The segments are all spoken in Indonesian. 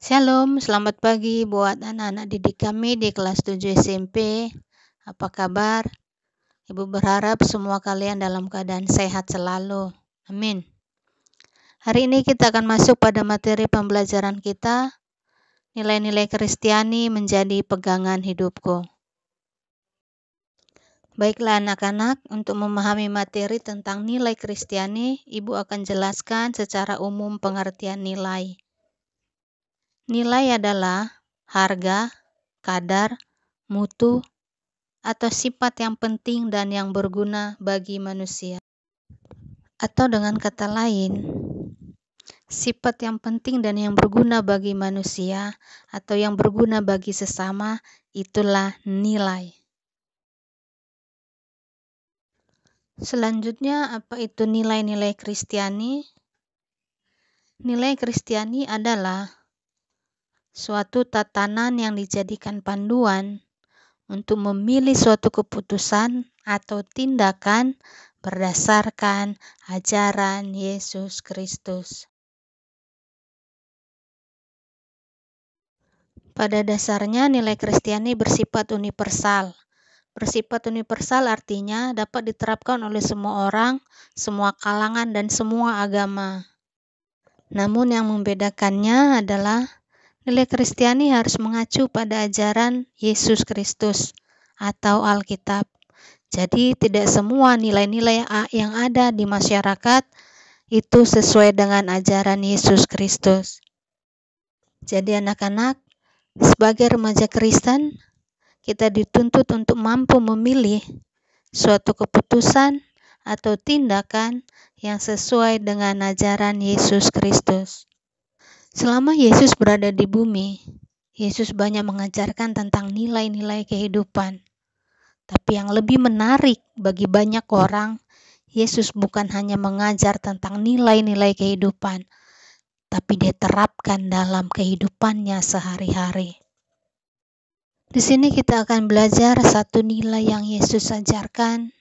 Shalom, selamat pagi buat anak-anak didik kami di kelas 7 SMP. Apa kabar? Ibu berharap semua kalian dalam keadaan sehat selalu. Amin. Hari ini kita akan masuk pada materi pembelajaran kita, nilai-nilai Kristiani menjadi pegangan hidupku. Baiklah anak-anak, untuk memahami materi tentang nilai Kristiani, Ibu akan jelaskan secara umum pengertian nilai. Nilai adalah harga, kadar, mutu, atau sifat yang penting dan yang berguna bagi manusia. Atau dengan kata lain, sifat yang penting dan yang berguna bagi manusia atau yang berguna bagi sesama, itulah nilai. Selanjutnya, apa itu nilai-nilai Kristiani? Nilai Kristiani adalah suatu tatanan yang dijadikan panduan untuk memilih suatu keputusan atau tindakan berdasarkan ajaran Yesus Kristus. Pada dasarnya nilai Kristiani bersifat universal. Bersifat universal artinya dapat diterapkan oleh semua orang, semua kalangan, dan semua agama. Namun yang membedakannya adalah nilai Kristiani harus mengacu pada ajaran Yesus Kristus atau Alkitab. Jadi tidak semua nilai-nilai yang ada di masyarakat itu sesuai dengan ajaran Yesus Kristus. Jadi anak-anak, sebagai remaja Kristen, kita dituntut untuk mampu memilih suatu keputusan atau tindakan yang sesuai dengan ajaran Yesus Kristus. Selama Yesus berada di bumi, Yesus banyak mengajarkan tentang nilai-nilai kehidupan. Tapi yang lebih menarik bagi banyak orang, Yesus bukan hanya mengajar tentang nilai-nilai kehidupan, tapi dia terapkan dalam kehidupannya sehari-hari. Di sini kita akan belajar satu nilai yang Yesus ajarkan,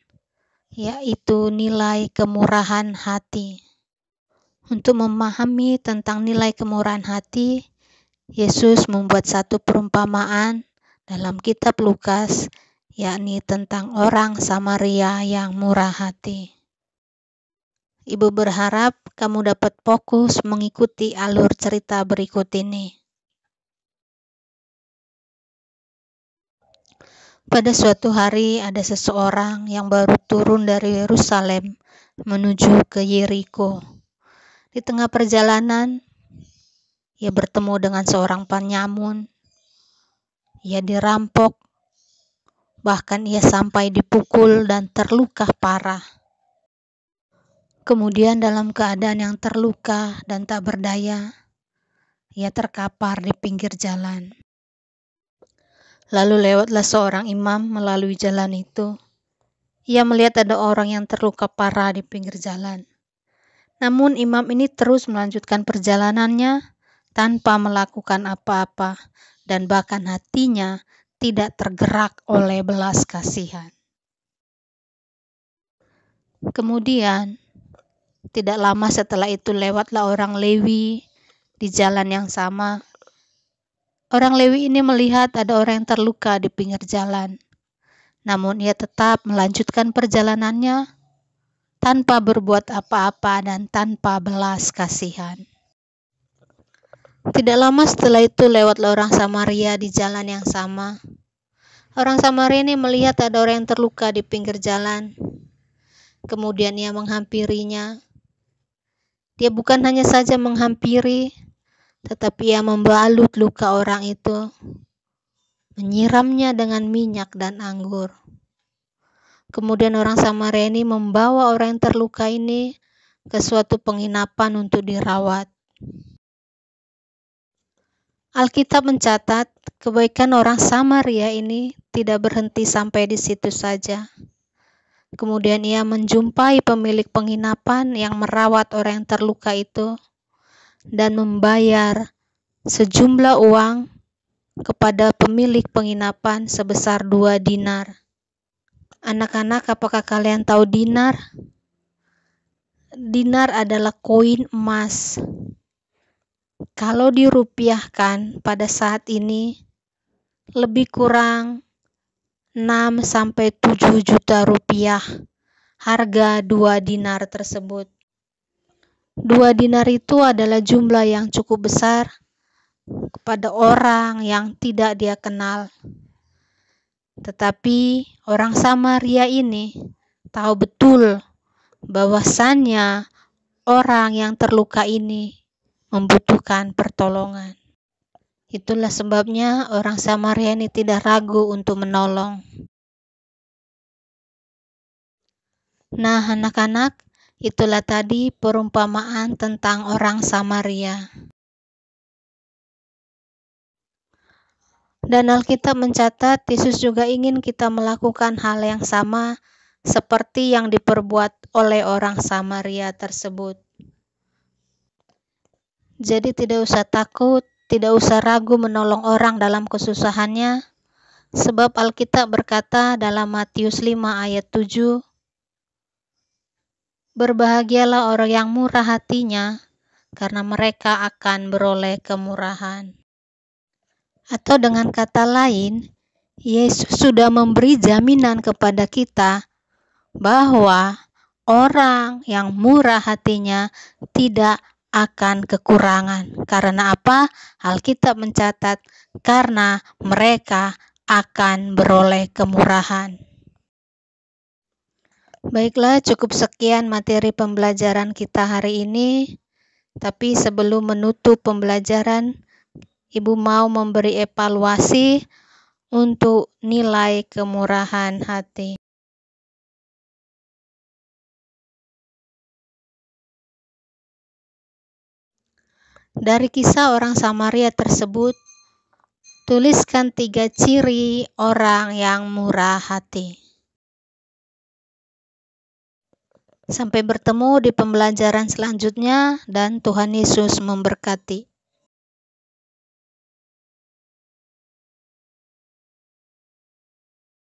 yaitu nilai kemurahan hati. Untuk memahami tentang nilai kemurahan hati, Yesus membuat satu perumpamaan dalam kitab Lukas, yakni tentang orang Samaria yang murah hati. Ibu berharap kamu dapat fokus mengikuti alur cerita berikut ini. Pada suatu hari ada seseorang yang baru turun dari Yerusalem menuju ke Yeriko. Di tengah perjalanan, ia bertemu dengan seorang penyamun. Ia dirampok, bahkan ia sampai dipukul dan terluka parah. Kemudian dalam keadaan yang terluka dan tak berdaya, ia terkapar di pinggir jalan. Lalu lewatlah seorang imam melalui jalan itu. Ia melihat ada orang yang terluka parah di pinggir jalan. Namun imam ini terus melanjutkan perjalanannya tanpa melakukan apa-apa dan bahkan hatinya tidak tergerak oleh belas kasihan. Kemudian, tidak lama setelah itu lewatlah orang Lewi di jalan yang sama. Orang Lewi ini melihat ada orang yang terluka di pinggir jalan. Namun ia tetap melanjutkan perjalanannya tanpa berbuat apa-apa dan tanpa belas kasihan. Tidak lama setelah itu lewatlah orang Samaria di jalan yang sama. Orang Samaria ini melihat ada orang yang terluka di pinggir jalan. Kemudian ia menghampirinya. Dia bukan hanya saja menghampiri, tetapi ia membalut luka orang itu, menyiramnya dengan minyak dan anggur. Kemudian orang Samaria ini membawa orang yang terluka ini ke suatu penginapan untuk dirawat. Alkitab mencatat kebaikan orang Samaria ini tidak berhenti sampai di situ saja. Kemudian ia menjumpai pemilik penginapan yang merawat orang yang terluka itu dan membayar sejumlah uang kepada pemilik penginapan sebesar 2 dinar. Anak-anak, apakah kalian tahu dinar? Dinar adalah koin emas. Kalau dirupiahkan pada saat ini, lebih kurang 6-7 juta rupiah harga 2 dinar tersebut. 2 dinar itu adalah jumlah yang cukup besar kepada orang yang tidak dia kenal. Tetapi orang Samaria ini tahu betul bahwasannya orang yang terluka ini membutuhkan pertolongan. Itulah sebabnya orang Samaria ini tidak ragu untuk menolong. Nah, anak-anak, itulah tadi perumpamaan tentang orang Samaria. Dan Alkitab mencatat Yesus juga ingin kita melakukan hal yang sama seperti yang diperbuat oleh orang Samaria tersebut. Jadi tidak usah takut, tidak usah ragu menolong orang dalam kesusahannya, sebab Alkitab berkata dalam Matius 5 ayat 7, "Berbahagialah orang yang murah hatinya, karena mereka akan beroleh kemurahan." Atau dengan kata lain, Yesus sudah memberi jaminan kepada kita bahwa orang yang murah hatinya tidak akan kekurangan. Karena apa? Alkitab mencatat, karena mereka akan beroleh kemurahan. Baiklah, cukup sekian materi pembelajaran kita hari ini. Tapi sebelum menutup pembelajaran, Ibu mau memberi evaluasi untuk nilai kemurahan hati. Dari kisah orang Samaria tersebut, tuliskan 3 ciri orang yang murah hati. Sampai bertemu di pembelajaran selanjutnya, dan Tuhan Yesus memberkati.